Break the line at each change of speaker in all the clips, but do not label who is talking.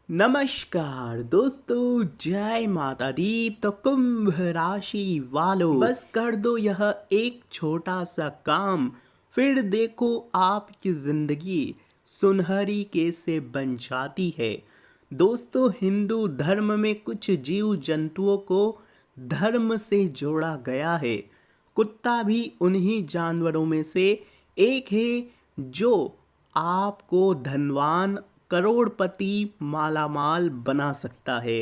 नमस्कार दोस्तों, जय माता दी। तो कुंभ राशि वालों, बस कर दो यह एक छोटा सा काम, फिर देखो आपकी जिंदगी सुनहरी कैसे बन जाती है। दोस्तों, हिंदू धर्म में कुछ जीव जंतुओं को धर्म से जोड़ा गया है। कुत्ता भी उन्हीं जानवरों में से एक है जो आपको धनवान, करोड़पति, मालामाल बना सकता है।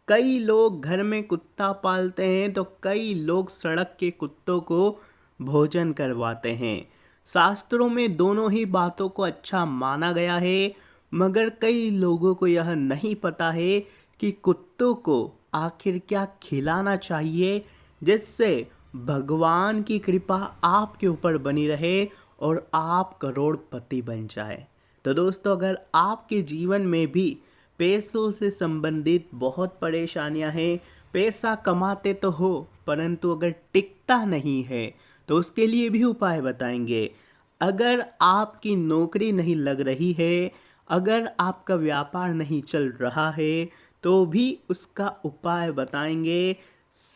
कई लोग घर में कुत्ता पालते हैं तो कई लोग सड़क के कुत्तों को भोजन करवाते हैं। शास्त्रों में दोनों ही बातों को अच्छा माना गया है, मगर कई लोगों को यह नहीं पता है कि कुत्तों को आखिर क्या खिलाना चाहिए जिससे भगवान की कृपा आपके ऊपर बनी रहे और आप करोड़पति बन जाए। तो दोस्तों, अगर आपके जीवन में भी पैसों से संबंधित बहुत परेशानियां हैं, पैसा कमाते तो हो परंतु अगर टिकता नहीं है, तो उसके लिए भी उपाय बताएंगे। अगर आपकी नौकरी नहीं लग रही है, अगर आपका व्यापार नहीं चल रहा है, तो भी उसका उपाय बताएंगे।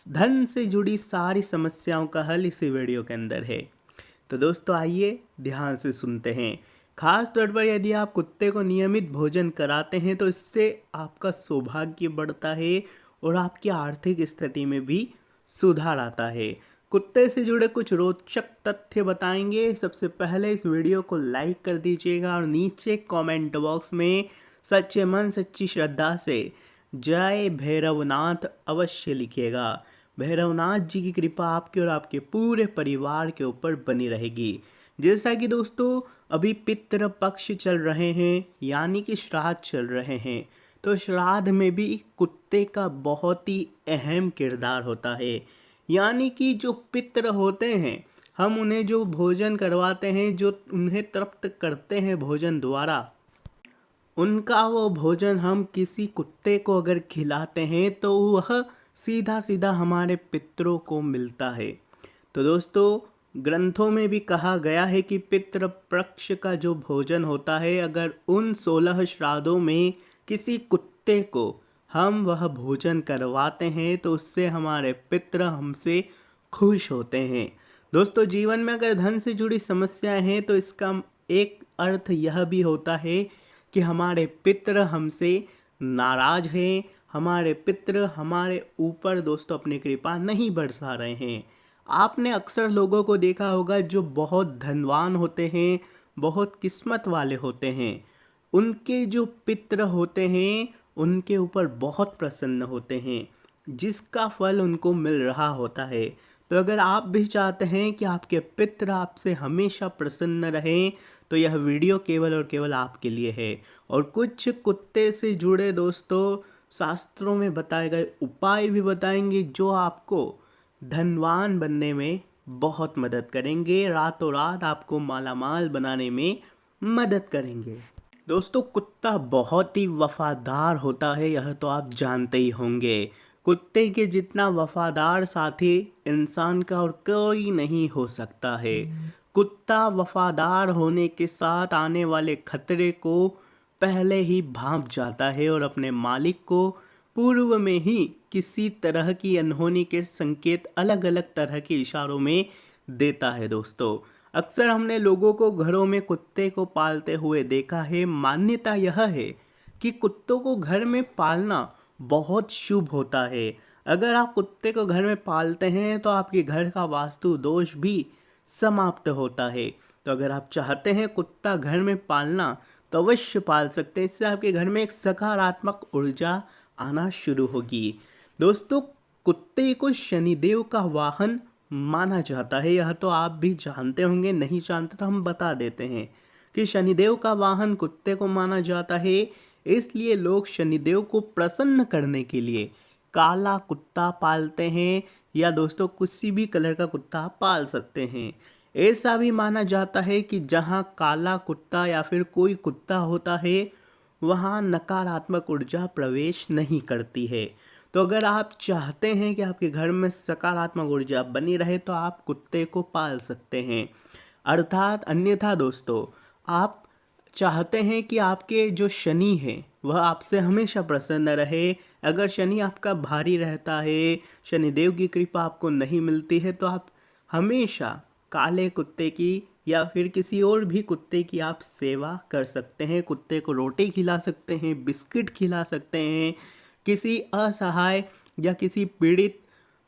धन से जुड़ी सारी समस्याओं का हल इसी वीडियो के अंदर है। तो दोस्तों, आइए ध्यान से सुनते हैं। खास तौर पर यदि आप कुत्ते को नियमित भोजन कराते हैं तो इससे आपका सौभाग्य बढ़ता है और आपकी आर्थिक स्थिति में भी सुधार आता है। कुत्ते से जुड़े कुछ रोचक तथ्य बताएंगे। सबसे पहले इस वीडियो को लाइक कर दीजिएगा और नीचे कमेंट बॉक्स में सच्चे मन सच्ची श्रद्धा से जय भैरवनाथ अवश्य लिखिएगा। भैरवनाथ जी की कृपा आपके और आपके पूरे परिवार के ऊपर बनी रहेगी। जैसा कि दोस्तों, अभी पितृ पक्ष चल रहे हैं, यानी कि श्राद्ध चल रहे हैं, तो श्राद्ध में भी कुत्ते का बहुत ही अहम किरदार होता है। यानी कि जो पितृ होते हैं, हम उन्हें जो भोजन करवाते हैं, जो उन्हें तृप्त करते हैं भोजन द्वारा, उनका वो भोजन हम किसी कुत्ते को अगर खिलाते हैं तो वह सीधा सीधा हमारे पितरों को मिलता है। तो दोस्तों, ग्रंथों में भी कहा गया है कि पितृ पक्ष का जो भोजन होता है, अगर उन 16 श्राद्धों में किसी कुत्ते को हम वह भोजन करवाते हैं तो उससे हमारे पितृ हमसे खुश होते हैं। दोस्तों, जीवन में अगर धन से जुड़ी समस्याएं हैं तो इसका एक अर्थ यह भी होता है कि हमारे पितृ हमसे नाराज हैं, हमारे पितृ हमारे ऊपर दोस्तों अपनी कृपा नहीं बरसा रहे हैं। आपने अक्सर लोगों को देखा होगा जो बहुत धनवान होते हैं, बहुत किस्मत वाले होते हैं, उनके जो पितृ होते हैं उनके ऊपर बहुत प्रसन्न होते हैं, जिसका फल उनको मिल रहा होता है। तो अगर आप भी चाहते हैं कि आपके पितृ आपसे हमेशा प्रसन्न रहें, तो यह वीडियो केवल और केवल आपके लिए है। और कुछ कुत्ते से जुड़े दोस्तों शास्त्रों में बताए गए उपाय भी बताएंगे जो आपको धनवान बनने में बहुत मदद करेंगे, रातों रात आपको मालामाल बनाने में मदद करेंगे। दोस्तों, कुत्ता बहुत ही वफादार होता है, यह तो आप जानते ही होंगे। कुत्ते के जितना वफादार साथी इंसान का और कोई नहीं हो सकता है। कुत्ता वफादार होने के साथ आने वाले खतरे को पहले ही भांप जाता है और अपने मालिक को पूर्व में ही किसी तरह की अनहोनी के संकेत अलग अलग तरह के इशारों में देता है। दोस्तों, अक्सर हमने लोगों को घरों में कुत्ते को पालते हुए देखा है। मान्यता यह है कि कुत्तों को घर में पालना बहुत शुभ होता है। अगर आप कुत्ते को घर में पालते हैं तो आपके घर का वास्तु दोष भी समाप्त होता है। तो अगर आप चाहते हैं कुत्ता घर में पालना तो अवश्य पाल सकते हैं। इससे आपके घर में एक सकारात्मक ऊर्जा आना शुरू होगी। दोस्तों, कुत्ते को शनिदेव का वाहन माना जाता है, यह तो आप भी जानते होंगे। नहीं जानते तो हम बता देते हैं कि शनिदेव का वाहन कुत्ते को माना जाता है। इसलिए लोग शनिदेव को प्रसन्न करने के लिए काला कुत्ता पालते हैं, या दोस्तों किसी भी कलर का कुत्ता पाल सकते हैं। ऐसा भी माना जाता है कि जहाँ काला कुत्ता या फिर कोई कुत्ता होता है वहाँ नकारात्मक ऊर्जा प्रवेश नहीं करती है। तो अगर आप चाहते हैं कि आपके घर में सकारात्मक ऊर्जा बनी रहे तो आप कुत्ते को पाल सकते हैं। अर्थात अन्यथा दोस्तों, आप चाहते हैं कि आपके जो शनि हैं वह आपसे हमेशा प्रसन्न रहे। अगर शनि आपका भारी रहता है, शनिदेव की कृपा आपको नहीं मिलती है, तो आप हमेशा काले कुत्ते की या फिर किसी और भी कुत्ते की आप सेवा कर सकते हैं। कुत्ते को रोटी खिला सकते हैं, बिस्किट खिला सकते हैं। किसी असहाय या किसी पीड़ित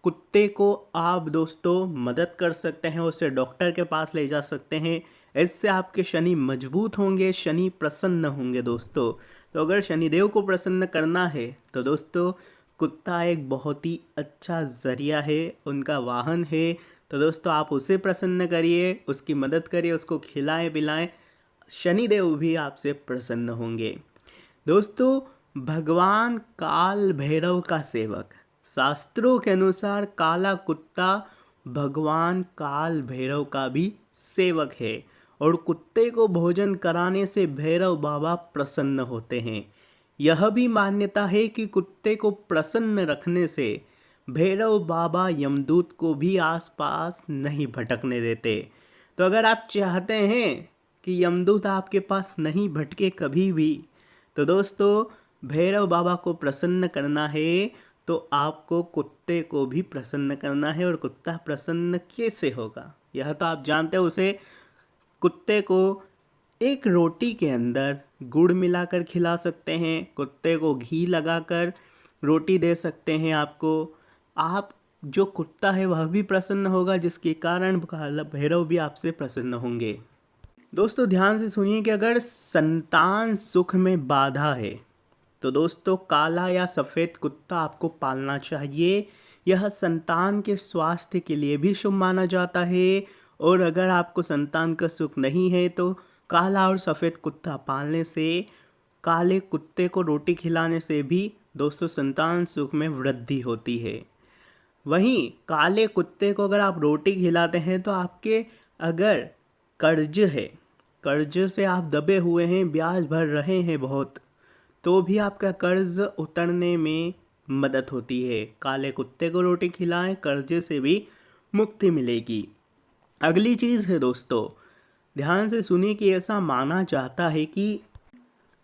कुत्ते को आप दोस्तों मदद कर सकते हैं, उसे डॉक्टर के पास ले जा सकते हैं। इससे आपके शनि मजबूत होंगे, शनि प्रसन्न होंगे दोस्तों। तो अगर शनिदेव को प्रसन्न करना है तो दोस्तों कुत्ता एक बहुत ही अच्छा ज़रिया है, उनका वाहन है। तो दोस्तों आप उसे प्रसन्न करिए, उसकी मदद करिए, उसको खिलाएं पिलाएं, शनिदेव भी आपसे प्रसन्न होंगे। दोस्तों भगवान काल भैरव का सेवक, शास्त्रों के अनुसार काला कुत्ता भगवान काल भैरव का भी सेवक है और कुत्ते को भोजन कराने से भैरव बाबा प्रसन्न होते हैं। यह भी मान्यता है कि कुत्ते को प्रसन्न रखने से भैरव बाबा यमदूत को भी आसपास नहीं भटकने देते। तो अगर आप चाहते हैं कि यमदूत आपके पास नहीं भटके कभी भी, तो दोस्तों भैरव बाबा को प्रसन्न करना है तो आपको कुत्ते को भी प्रसन्न करना है। और कुत्ता प्रसन्न कैसे होगा यह तो आप जानते हो। उसे कुत्ते को एक रोटी के अंदर गुड़ मिलाकर खिला सकते हैं, कुत्ते को घी लगाकर रोटी दे सकते हैं आपको। आप जो कुत्ता है वह भी प्रसन्न होगा, जिसके कारण भैरव भी आपसे प्रसन्न होंगे। दोस्तों ध्यान से सुनिए कि अगर संतान सुख में बाधा है तो दोस्तों काला या सफ़ेद कुत्ता आपको पालना चाहिए। यह संतान के स्वास्थ्य के लिए भी शुभ माना जाता है। और अगर आपको संतान का सुख नहीं है तो काला और सफ़ेद कुत्ता पालने से, काले कुत्ते को रोटी खिलाने से भी दोस्तों संतान सुख में वृद्धि होती है। वहीं काले कुत्ते को अगर आप रोटी खिलाते हैं तो आपके अगर कर्ज है, कर्ज से आप दबे हुए हैं, ब्याज भर रहे हैं बहुत, तो भी आपका कर्ज उतरने में मदद होती है। काले कुत्ते को रोटी खिलाएं, कर्ज से भी मुक्ति मिलेगी। अगली चीज़ है दोस्तों, ध्यान से सुनिए कि ऐसा माना जाता है कि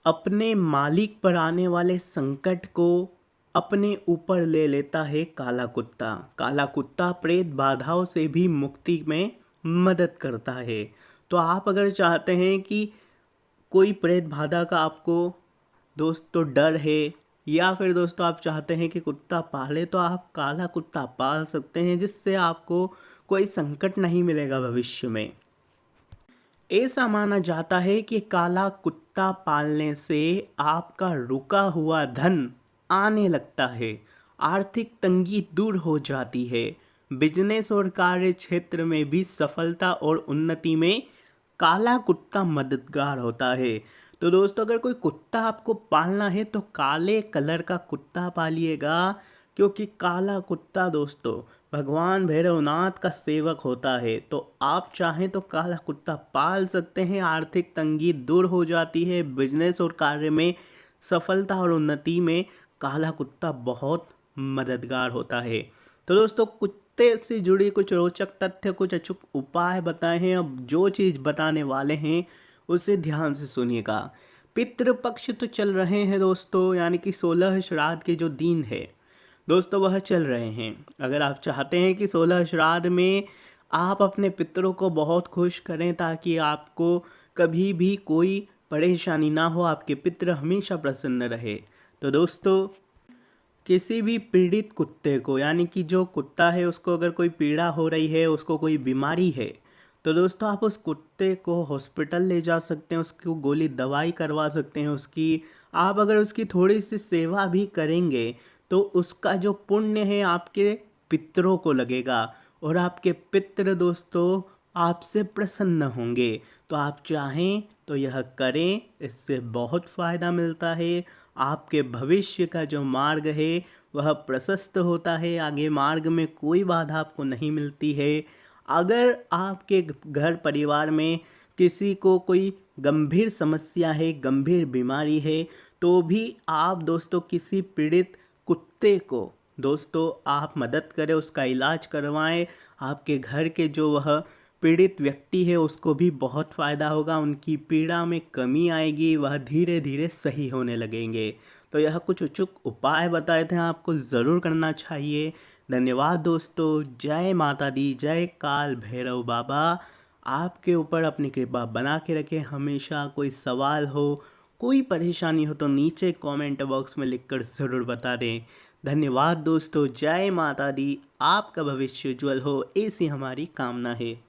अपने मालिक पर आने वाले संकट को अपने ऊपर ले लेता है काला कुत्ता। काला कुत्ता प्रेत बाधाओं से भी मुक्ति में मदद करता है। तो आप अगर चाहते हैं कि कोई प्रेत बाधा का आपको दोस्तों डर है, या फिर दोस्तों आप चाहते हैं कि कुत्ता पाले, तो आप काला कुत्ता पाल सकते हैं, जिससे आपको कोई संकट नहीं मिलेगा भविष्य में। ऐसा माना जाता है कि काला कुत्ता पालने से आपका रुका हुआ धन आने लगता है, आर्थिक तंगी दूर हो जाती है, बिजनेस और कार्य क्षेत्र में भी सफलता और उन्नति में काला कुत्ता मददगार होता है। तो दोस्तों अगर कोई कुत्ता आपको पालना है तो काले कलर का कुत्ता पालिएगा, क्योंकि काला कुत्ता दोस्तों भगवान भैरवनाथ का सेवक होता है। तो आप चाहें तो काला कुत्ता पाल सकते हैं, आर्थिक तंगी दूर हो जाती है, बिजनेस और कार्य में सफलता और उन्नति में काला कुत्ता बहुत मददगार होता है। तो दोस्तों कुत्ते से जुड़ी कुछ रोचक तथ्य, कुछ अचूक उपाय बताए हैं। अब जो चीज़ बताने वाले हैं उसे ध्यान से सुनिएगा। पितृपक्ष तो चल रहे हैं दोस्तों, यानी कि 16 श्राद्ध के जो दिन है दोस्तों वह चल रहे हैं। अगर आप चाहते हैं कि 16 श्राद्ध में आप अपने पितरों को बहुत खुश करें ताकि आपको कभी भी कोई परेशानी ना हो, आपके पितर हमेशा प्रसन्न रहे, तो दोस्तों किसी भी पीड़ित कुत्ते को, यानी कि जो कुत्ता है उसको अगर कोई पीड़ा हो रही है, उसको कोई बीमारी है, तो दोस्तों आप उस कुत्ते को हॉस्पिटल ले जा सकते हैं, उसको गोली दवाई करवा सकते हैं उसकी। आप अगर उसकी थोड़ी सी सेवा भी करेंगे तो उसका जो पुण्य है आपके पितरों को लगेगा और आपके पितर दोस्तों आपसे प्रसन्न होंगे। तो आप चाहें तो यह करें, इससे बहुत फ़ायदा मिलता है। आपके भविष्य का जो मार्ग है वह प्रशस्त होता है, आगे मार्ग में कोई बाधा आपको नहीं मिलती है। अगर आपके घर परिवार में किसी को कोई गंभीर समस्या है, गंभीर बीमारी है, तो भी आप दोस्तों किसी पीड़ित कुत्ते को दोस्तों आप मदद करें, उसका इलाज करवाएं। आपके घर के जो वह पीड़ित व्यक्ति है उसको भी बहुत फ़ायदा होगा, उनकी पीड़ा में कमी आएगी, वह धीरे धीरे सही होने लगेंगे। तो यह कुछ अचूक उपाय बताए थे, आपको ज़रूर करना चाहिए। धन्यवाद दोस्तों। जय माता दी, जय काल भैरव बाबा। आपके ऊपर अपनी कृपा बना के रखें हमेशा। कोई सवाल हो, कोई परेशानी हो तो नीचे कमेंट बॉक्स में लिखकर ज़रूर बता दें। धन्यवाद दोस्तों। जय माता दी। आपका भविष्य उज्जवल हो, ऐसी हमारी कामना है।